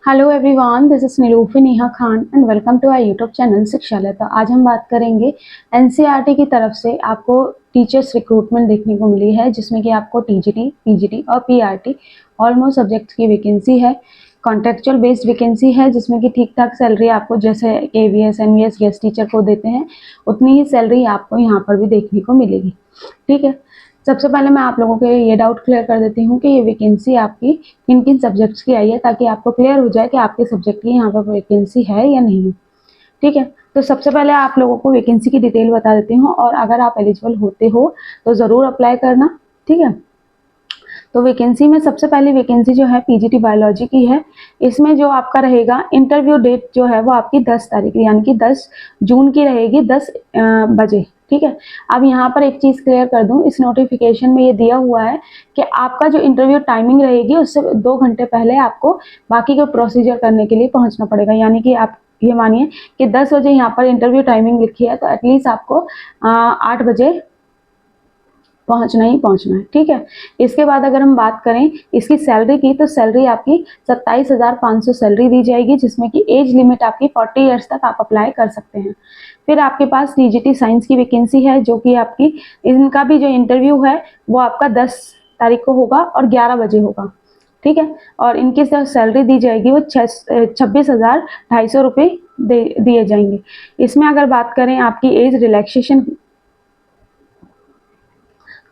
Hello everyone, this is Nirufi Neha Khan and welcome to our YouTube channel Shikshalaya. तो आज हम बात करेंगे एनसीईआरटी की तरफ से आपको टीचर्स रिक्रूटमेंट देखने को मिली है, जिसमें कि आपको टीजीटी, पीजीटी और पीआरटी ऑलमोस्ट सब्जेक्ट्स की वैकेंसी है। कॉन्ट्रेक्चुअल बेस्ड वैकेंसी है, जिसमें कि ठीक ठाक सैलरी आपको जैसे केवीएस एनवीएस गेस्ट टीचर को देते हैं उतनी ही सैलरी आपको यहाँ पर भी देखने को मिलेगी। ठीक है, सबसे पहले मैं आप लोगों के ये डाउट क्लियर कर देती हूँ कि ये वैकेंसी आपकी किन किन सब्जेक्ट्स की आई है, ताकि आपको क्लियर हो जाए कि आपके सब्जेक्ट की यहाँ पर वैकेंसी है या नहीं है। ठीक है, तो सबसे पहले आप लोगों को वैकेंसी की डिटेल बता देती हूँ, और अगर आप एलिजिबल होते हो तो ज़रूर अप्लाई करना। ठीक है, तो वैकेंसी में सबसे पहली वैकेंसी जो है पीजीटी बायोलॉजी की है। इसमें जो आपका रहेगा इंटरव्यू डेट जो है वो आपकी 10 तारीख यानी कि 10 जून की रहेगी, 10 बजे। ठीक है, अब यहाँ पर एक चीज़ क्लियर कर दूँ, इस नोटिफिकेशन में ये दिया हुआ है कि आपका जो इंटरव्यू टाइमिंग रहेगी उससे 2 घंटे पहले आपको बाकी के प्रोसीजर करने के लिए पहुँचना पड़ेगा। यानी कि आप ये मानिए कि 10 बजे यहाँ पर इंटरव्यू टाइमिंग लिखी है, तो एटलीस्ट आपको 8 बजे पहुंचना ही पहुंचना है। ठीक है, इसके बाद अगर हम बात करें इसकी सैलरी की, तो सैलरी आपकी 27,500 सैलरी दी जाएगी, जिसमें कि एज लिमिट आपकी 40 ईयर्स तक आप अप्लाई कर सकते हैं। फिर आपके पास टीजीटी साइंस की वैकेंसी है, जो कि आपकी इनका भी जो इंटरव्यू है वो आपका 10 तारीख को होगा और 11 बजे होगा। ठीक है, और इनकी जो सैलरी दी जाएगी वो 26,250 रुपये दिए जाएंगे। इसमें अगर बात करें आपकी एज रिलैक्सेशन की,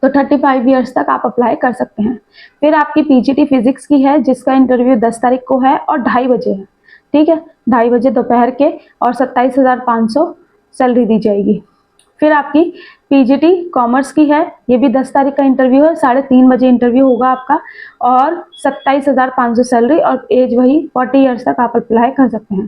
तो 35 ईयर्स तक आप अप्लाई कर सकते हैं। फिर आपकी पीजीटी फिजिक्स की है, जिसका इंटरव्यू 10 तारीख को है और 2:30 बजे है। ठीक है, 2:30 बजे दोपहर के, और 27,500 सैलरी दी जाएगी। फिर आपकी पीजीटी कॉमर्स की है, ये भी 10 तारीख का इंटरव्यू है, 3:30 बजे इंटरव्यू होगा आपका, और 27,500 सैलरी, और एज वही 40 ईयर्स तक आप अप्लाई कर सकते हैं।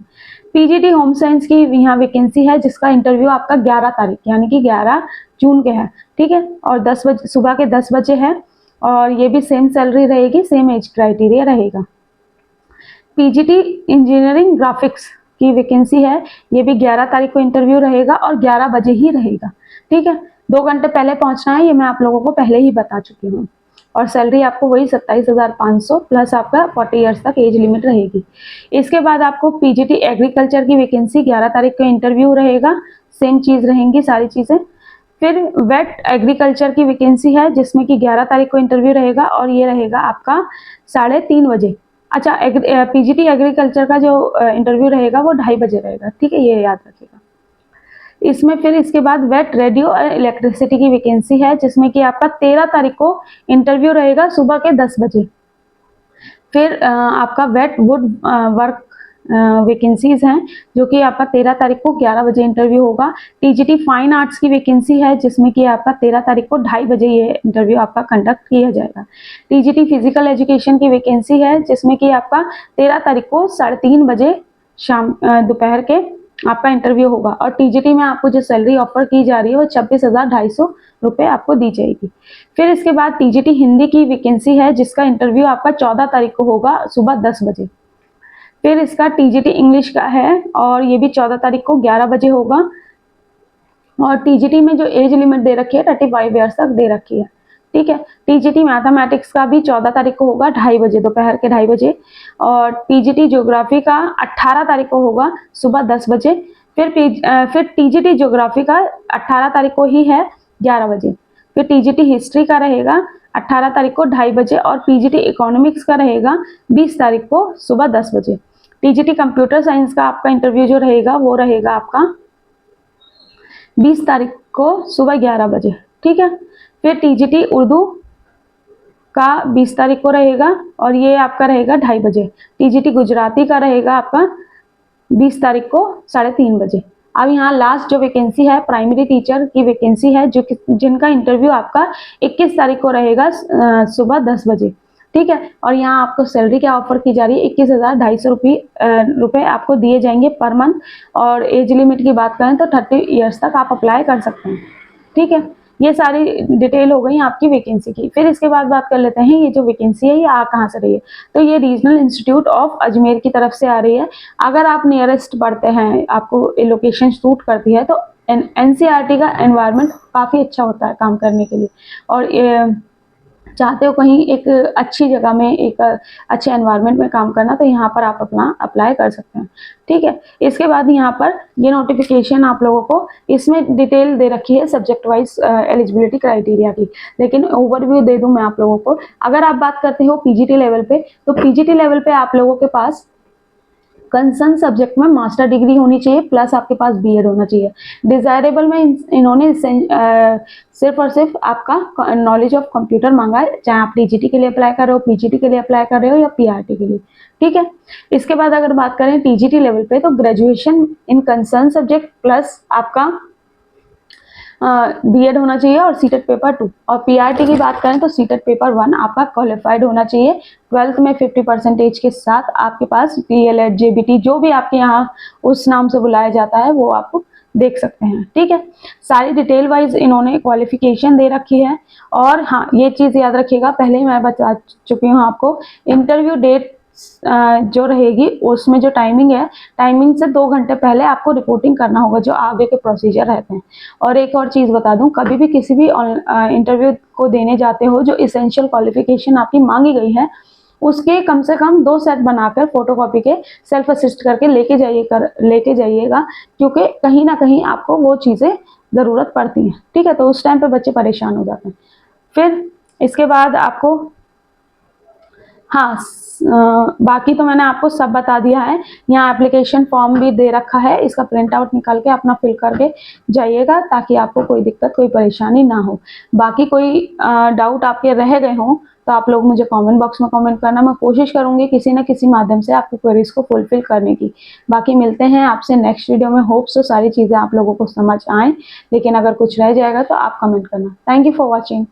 पीजीटी होम साइंस की यहाँ वैकेंसी है, जिसका इंटरव्यू आपका 11 तारीख यानी कि 11 जून के है। ठीक है, और 10 बजे सुबह के 10 बजे है, और ये भी सेम सैलरी रहेगी, सेम एज क्राइटेरिया रहेगा। पीजीटी इंजीनियरिंग ग्राफिक्स की वैकेंसी है, ये भी 11 तारीख को इंटरव्यू रहेगा और 11 बजे ही रहेगा। ठीक है, 2 घंटे पहले पहुंचना है, ये मैं आप लोगों को पहले ही बता चुकी हूँ, और सैलरी आपको वही 27,500 प्लस आपका 40 ईयर्स तक एज लिमिट रहेगी। इसके बाद आपको पीजीटी एग्रीकल्चर की वैकेंसी 11 तारीख को इंटरव्यू रहेगा, सेम चीज़ रहेंगी सारी चीज़ें। फिर वेट एग्रीकल्चर की वैकेंसी है, जिसमें कि 11 तारीख को इंटरव्यू रहेगा, और ये रहेगा आपका 3:30 बजे। अच्छा, पीजीटी एग्रीकल्चर का जो इंटरव्यू रहेगा वो 2:30 बजे रहेगा। ठीक है, ये याद रखिएगा। इसमें फिर इसके बाद वेट रेडियो और इलेक्ट्रिसिटी की वैकेंसी है, जिसमें कि आपका 13 तारीख को इंटरव्यू रहेगा सुबह के 10 बजे। फिर आपका वेट वुड वर्क वैकेंसीज हैं, जो कि आपका 13 तारीख को 11 बजे इंटरव्यू होगा। टीजीटी फाइन आर्ट्स की वैकेंसी है, जिसमें कि आपका 13 तारीख को 2:30 बजे ये इंटरव्यू आपका कंडक्ट किया जाएगा। टीजीटी फिजिकल एजुकेशन की वैकेंसी है, जिसमें कि आपका 13 तारीख को 3:30 बजे शाम दोपहर के आपका इंटरव्यू होगा, और टीजीटी में आपको जो सैलरी ऑफर की जा रही है वो 26,250 रुपये आपको दी जाएगी। फिर इसके बाद टीजीटी हिंदी की वैकेंसी है, जिसका इंटरव्यू आपका 14 तारीख को होगा सुबह 10 बजे। फिर इसका टीजीटी इंग्लिश का है, और ये भी 14 तारीख को 11 बजे होगा, और टीजीटी में जो एज लिमिट दे रखी है 35 ईयर्स तक दे रखी है। ठीक है, टीजीटी मैथमेटिक्स का भी 14 तारीख को होगा 2:30 बजे, दोपहर के 2:30 बजे, और टीजीटी ज्योग्राफी का 18 तारीख को होगा सुबह 10 बजे। फिर टीजीटी ज्योग्राफी का 18 तारीख को ही है 11 बजे। फिर टीजीटी हिस्ट्री का रहेगा 18 तारीख को 2:30 बजे, और पीजीटी इकोनॉमिक्स का रहेगा 20 तारीख को सुबह 10 बजे। टीजीटी कंप्यूटर साइंस का आपका इंटरव्यू जो रहेगा वो रहेगा आपका 20 तारीख को सुबह 11 बजे। ठीक है, फिर टीजीटी उर्दू का 20 तारीख को रहेगा, और ये आपका रहेगा 2:30 बजे। टीजीटी गुजराती का रहेगा आपका 20 तारीख को 3:30 बजे। अब यहाँ लास्ट जो वैकेंसी है प्राइमरी टीचर की वैकेंसी है, जिनका इंटरव्यू आपका 21 तारीख को रहेगा सुबह 10 बजे। ठीक है, और यहाँ आपको सैलरी क्या ऑफर की जा रही है, 21,250 रुपये आपको दिए जाएंगे पर मंथ, और एज लिमिट की बात करें तो 30 ईयर्स तक आप अप्लाई कर सकते हैं। ठीक है, ये सारी डिटेल हो गई आपकी वैकेंसी की। फिर इसके बाद बात कर लेते हैं ये जो वैकेंसी है ये आ कहाँ से रही है। तो ये रीजनल इंस्टीट्यूट ऑफ अजमेर की तरफ से आ रही है। अगर आप नियरेस्ट पढ़ते हैं, आपको लोकेशन सूट करती है, तो एनसीईआरटी का एनवायरनमेंट काफ़ी अच्छा होता है काम करने के लिए, और चाहते हो कहीं एक अच्छी जगह में, एक अच्छे एनवायरनमेंट में काम करना, तो यहाँ पर आप अपना अप्लाई कर सकते हैं। ठीक है, इसके बाद यहाँ पर ये नोटिफिकेशन आप लोगों को इसमें डिटेल दे रखी है सब्जेक्ट वाइज एलिजिबिलिटी क्राइटेरिया की, लेकिन ओवरव्यू दे दूं मैं आप लोगों को। अगर आप बात करते हो पीजीटी लेवल पे, तो पीजीटी लेवल पे आप लोगों के पास कंसर्न सब्जेक्ट में मास्टर डिग्री होनी चाहिए, प्लस आपके पास बीएड होना चाहिए। डिजायरेबल में इन्होंने सिर्फ और सिर्फ आपका नॉलेज ऑफ कंप्यूटर मांगा है, चाहे आप टीजीटी के लिए अप्लाई कर रहे हो, पीजीटी के लिए अप्लाई कर रहे हो या पीआरटी के लिए। ठीक है, इसके बाद अगर बात करें टीजीटी लेवल पे, तो graduation in concern subject plus आपका बीएड होना चाहिए और सीटेट पेपर 2। और पीआरटी की बात करें तो सीटेट पेपर 1 आपका क्वालिफाइड होना चाहिए। 12th में 50% के साथ आपके पास डीएलएड, जेबीटी, जो भी आपके यहाँ उस नाम से बुलाया जाता है वो आप देख सकते हैं। ठीक है, सारी डिटेल वाइज इन्होंने क्वालिफिकेशन दे रखी है। और हाँ, ये चीज़ याद रखिएगा, पहले ही मैं बता चुकी हूँ आपको, इंटरव्यू डेट जो रहेगी उसमें जो टाइमिंग है, टाइमिंग से 2 घंटे पहले आपको रिपोर्टिंग करना होगा, जो आगे के प्रोसीजर रहते हैं। और एक और चीज़ बता दूं, कभी भी किसी भी इंटरव्यू को देने जाते हो, जो इसेंशियल क्वालिफिकेशन आपकी मांगी गई है उसके कम से कम 2 सेट बनाकर फोटोकॉपी के सेल्फ असिस्ट करके लेके जाइएगा, क्योंकि कहीं ना कहीं आपको वो चीज़ें ज़रूरत पड़ती हैं। ठीक है, तो उस टाइम पे बच्चे परेशान हो जाते हैं। फिर इसके बाद आपको, हाँ, बाकी तो मैंने आपको सब बता दिया है। यहाँ एप्लीकेशन फॉर्म भी दे रखा है, इसका प्रिंट आउट निकाल के अपना फिल करके जाइएगा, ताकि आपको कोई दिक्कत, कोई परेशानी ना हो। बाकी कोई डाउट आपके रह गए हों तो आप लोग मुझे कमेंट बॉक्स में कमेंट करना, मैं कोशिश करूंगी किसी न किसी माध्यम से आपकी क्वेरीज को फुलफिल करने की। बाकी मिलते हैं आपसे नेक्स्ट वीडियो में। होप सो सारी चीज़ें आप लोगों को समझ आएँ, लेकिन अगर कुछ रह जाएगा तो आप कमेंट करना। Thank you for watching.